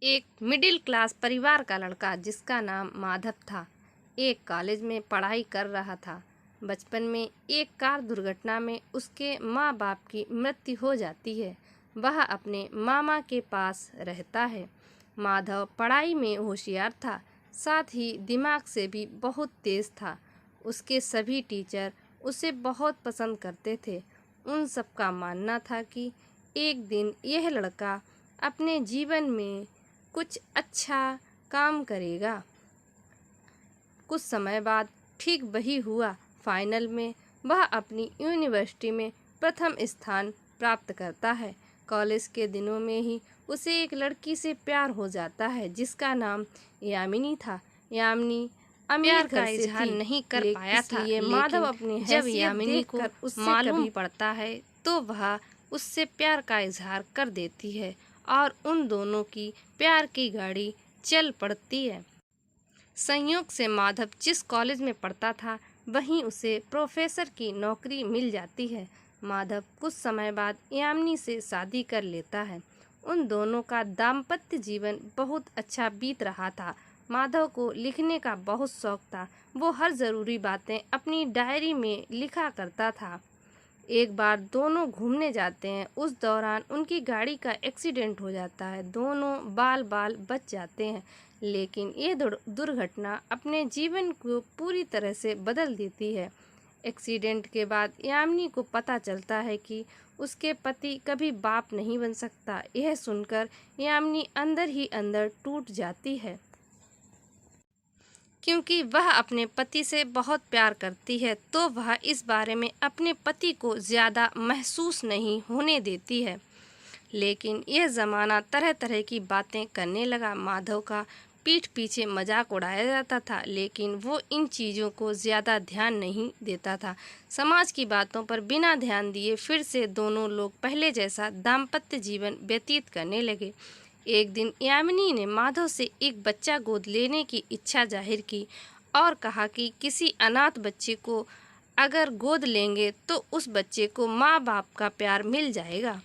एक middle class परिवार का लड़का जिसका नाम माधव था, एक कॉलेज में पढ़ाई कर रहा था। बचपन में एक कार दुर्घटना में उसके माँ बाप की मृत्यु हो जाती है। वह अपने मामा के पास रहता है। माधव पढ़ाई में होशियार था, साथ ही दिमाग से भी बहुत तेज था। उसके सभी टीचर उसे बहुत पसंद करते थे। उन सबका मानना था कि एक दिन यह लड़का अपने जीवन में कुछ अच्छा काम करेगा। कुछ समय बाद ठीक वही हुआ। फाइनल में वह अपनी यूनिवर्सिटी में प्रथम स्थान प्राप्त करता है। कॉलेज के दिनों में ही उसे एक लड़की से प्यार हो जाता है जिसका नाम यामिनी था। यामिनी अमीर का घर से इजहार थी, नहीं कर पाया था, इसलिए माधव लेकिन अपनी जब हैसियत यामिनी को देखकर उससे मालूम कभी पड़ता है तो वह उससे प्यार का इजहार कर देती है और उन दोनों की प्यार की गाड़ी चल पड़ती है। संयोग से माधव जिस कॉलेज में पढ़ता था वहीं उसे प्रोफेसर की नौकरी मिल जाती है। माधव कुछ समय बाद यामिनी से शादी कर लेता है। उन दोनों का दाम्पत्य जीवन बहुत अच्छा बीत रहा था। माधव को लिखने का बहुत शौक था। वो हर ज़रूरी बातें अपनी डायरी में लिखा करता था। एक बार दोनों घूमने जाते हैं। उस दौरान उनकी गाड़ी का एक्सीडेंट हो जाता है। दोनों बाल बाल बच जाते हैं, लेकिन ये दुर्घटना अपने जीवन को पूरी तरह से बदल देती है। एक्सीडेंट के बाद यामिनी को पता चलता है कि उसके पति कभी बाप नहीं बन सकता। यह सुनकर यामिनी अंदर ही अंदर टूट जाती है, क्योंकि वह अपने पति से बहुत प्यार करती है, तो वह इस बारे में अपने पति को ज़्यादा महसूस नहीं होने देती है। लेकिन यह ज़माना तरह तरह की बातें करने लगा। माधव का पीठ पीछे मजाक उड़ाया जाता था, लेकिन वो इन चीज़ों को ज़्यादा ध्यान नहीं देता था। समाज की बातों पर बिना ध्यान दिए फिर से दोनों लोग पहले जैसा दाम्पत्य जीवन व्यतीत करने लगे। एक दिन यामिनी ने माधव से एक बच्चा गोद लेने की इच्छा जाहिर की और कहा कि किसी अनाथ बच्चे को अगर गोद लेंगे तो उस बच्चे को माँ बाप का प्यार मिल जाएगा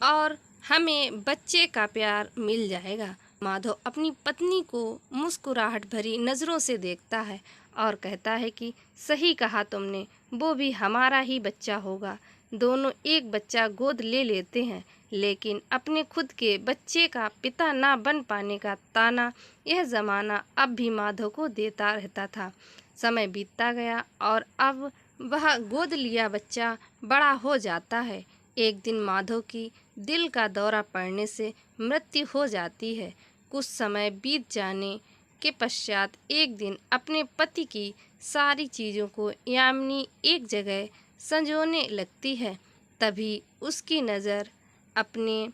और हमें बच्चे का प्यार मिल जाएगा। माधव अपनी पत्नी को मुस्कुराहट भरी नज़रों से देखता है और कहता है कि सही कहा तुमने, वो भी हमारा ही बच्चा होगा। दोनों एक बच्चा गोद ले लेते हैं, लेकिन अपने खुद के बच्चे का पिता ना बन पाने का ताना यह ज़माना अब भी माधव को देता रहता था। समय बीतता गया और अब वह गोद लिया बच्चा बड़ा हो जाता है। एक दिन माधव की दिल का दौरा पड़ने से मृत्यु हो जाती है। कुछ समय बीत जाने के पश्चात एक दिन अपने पति की सारी चीज़ों को यामिनी एक जगह संजोने लगती है। तभी उसकी नज़र अपने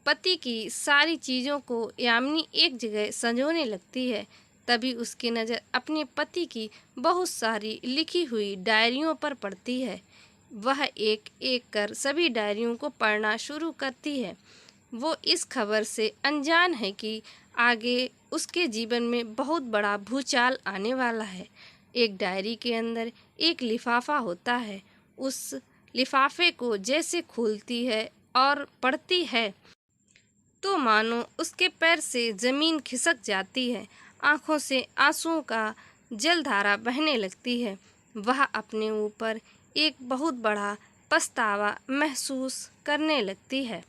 पति की सारी चीज़ों को यामिनी एक जगह संजोने लगती है। तभी उसकी नज़र अपने पति की बहुत सारी लिखी हुई डायरियों पर पड़ती है। वह एक एक कर सभी डायरियों को पढ़ना शुरू करती है। वो इस खबर से अनजान है कि आगे उसके जीवन में बहुत बड़ा भूचाल आने वाला है। एक डायरी के अंदर एक लिफाफा होता है। उस लिफाफे को जैसे खोलती है और पढ़ती है तो मानो उसके पैर से ज़मीन खिसक जाती है। आँखों से आंसुओं का जलधारा बहने लगती है। वह अपने ऊपर एक बहुत बड़ा पछतावा महसूस करने लगती है।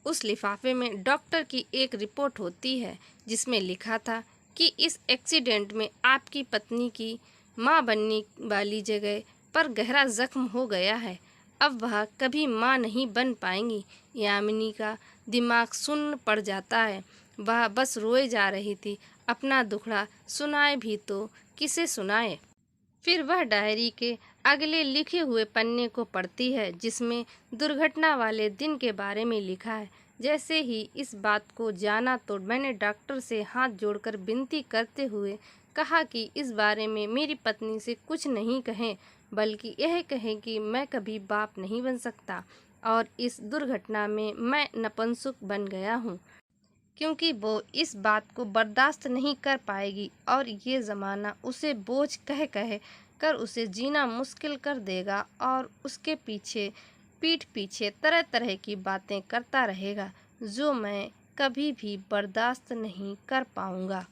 उस लिफाफे में डॉक्टर की एक रिपोर्ट होती है जिसमें लिखा था कि इस एक्सीडेंट में आपकी पत्नी की मां बनने वाली जगह पर गहरा जख्म हो गया है। अब वह कभी मां नहीं बन पाएंगी। यामिनी का दिमाग सुन्न पड़ जाता है। वह बस रोए जा रही थी। अपना दुखड़ा सुनाए भी तो किसे सुनाए। फिर वह डायरी के अगले लिखे हुए पन्ने को पढ़ती है जिसमें दुर्घटना वाले दिन के बारे में लिखा है। जैसे ही इस बात को जाना तो मैंने डॉक्टर से हाथ जोड़कर विनती करते हुए कहा कि इस बारे में मेरी पत्नी से कुछ नहीं कहें, बल्कि यह कहें कि मैं कभी बाप नहीं बन सकता और इस दुर्घटना में मैं नपुंसक बन गया हूँ। क्योंकि वो इस बात को बर्दाश्त नहीं कर पाएगी और ये ज़माना उसे बोझ कह कह कर उसे जीना मुश्किल कर देगा और उसके पीठ पीछे तरह तरह की बातें करता रहेगा जो मैं कभी भी बर्दाश्त नहीं कर पाऊंगा।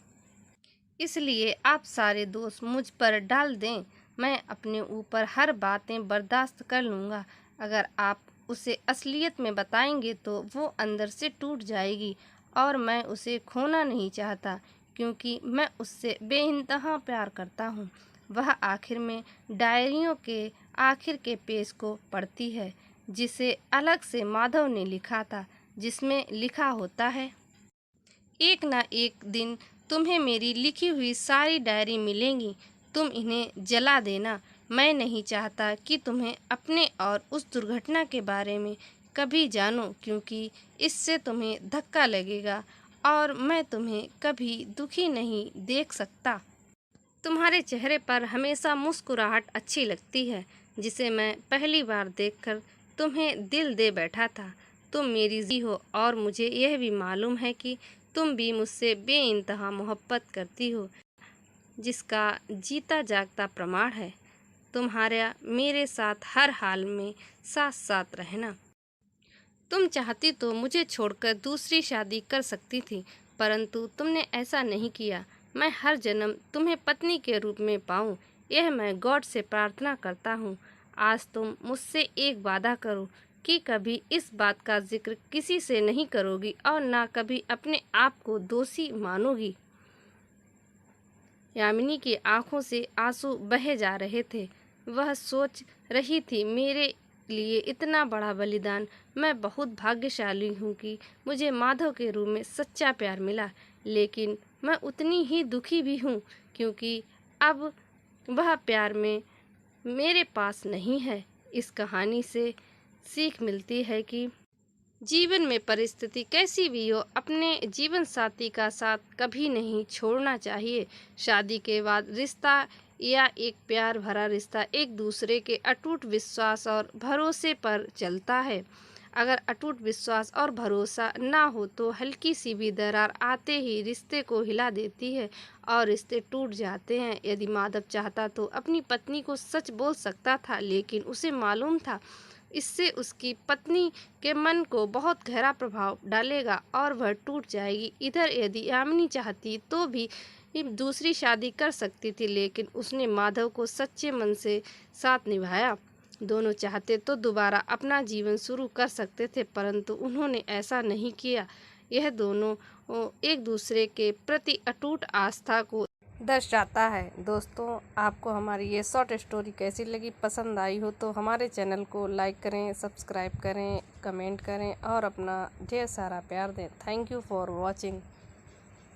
इसलिए आप सारे दोष मुझ पर डाल दें, मैं अपने ऊपर हर बातें बर्दाश्त कर लूँगा। अगर आप उसे असलियत में बताएंगे तो वो अंदर से टूट जाएगी और मैं उसे खोना नहीं चाहता क्योंकि मैं उससे बेइंतहा प्यार करता हूँ। वह आखिर में डायरियों के आखिर के पेज को पढ़ती है जिसे अलग से माधव ने लिखा था, जिसमें लिखा होता है, एक ना एक दिन तुम्हें मेरी लिखी हुई सारी डायरी मिलेंगी, तुम इन्हें जला देना। मैं नहीं चाहता कि तुम्हें अपने और उस दुर्घटना के बारे में कभी जानो क्योंकि इससे तुम्हें धक्का लगेगा और मैं तुम्हें कभी दुखी नहीं देख सकता। तुम्हारे चेहरे पर हमेशा मुस्कुराहट अच्छी लगती है जिसे मैं पहली बार देखकर तुम्हें दिल दे बैठा था। तुम मेरी जी हो और मुझे यह भी मालूम है कि तुम भी मुझसे बेइंतहा मोहब्बत करती हो, जिसका जीता जागता प्रमाण है तुम्हारा मेरे साथ हर हाल में साथ साथ रहना। तुम चाहती तो मुझे छोड़कर दूसरी शादी कर सकती थी, परंतु तुमने ऐसा नहीं किया। मैं हर जन्म तुम्हें पत्नी के रूप में पाऊँ, यह मैं गॉड से प्रार्थना करता हूँ। आज तुम मुझसे एक वादा करो कि कभी इस बात का जिक्र किसी से नहीं करोगी और ना कभी अपने आप को दोषी मानोगी। यामिनी की आंखों से आंसू बहे जा रहे थे। वह सोच रही थी, मेरे लिए इतना बड़ा बलिदान, मैं बहुत भाग्यशाली हूँ कि मुझे माधव के रूप में सच्चा प्यार मिला, लेकिन मैं उतनी ही दुखी भी हूँ क्योंकि अब वह प्यार में मेरे पास नहीं है। इस कहानी से सीख मिलती है कि जीवन में परिस्थिति कैसी भी हो, अपने जीवन साथी का साथ कभी नहीं छोड़ना चाहिए। शादी के बाद रिश्ता या एक प्यार भरा रिश्ता एक दूसरे के अटूट विश्वास और भरोसे पर चलता है। अगर अटूट विश्वास और भरोसा ना हो तो हल्की सी भी दरार आते ही रिश्ते को हिला देती है और रिश्ते टूट जाते हैं। यदि माधव चाहता तो अपनी पत्नी को सच बोल सकता था, लेकिन उसे मालूम था इससे उसकी पत्नी के मन को बहुत गहरा प्रभाव डालेगा और वह टूट जाएगी। इधर यदि यामिनी चाहती तो भी दूसरी शादी कर सकती थी, लेकिन उसने माधव को सच्चे मन से साथ निभाया। दोनों चाहते तो दोबारा अपना जीवन शुरू कर सकते थे, परंतु उन्होंने ऐसा नहीं किया। यह दोनों एक दूसरे के प्रति अटूट आस्था को दर्शाता है। दोस्तों, आपको हमारी ये शॉर्ट स्टोरी कैसी लगी, पसंद आई हो तो हमारे चैनल को लाइक करें, सब्सक्राइब करें, कमेंट करें और अपना ढेर सारा प्यार दें। Thank you for watching.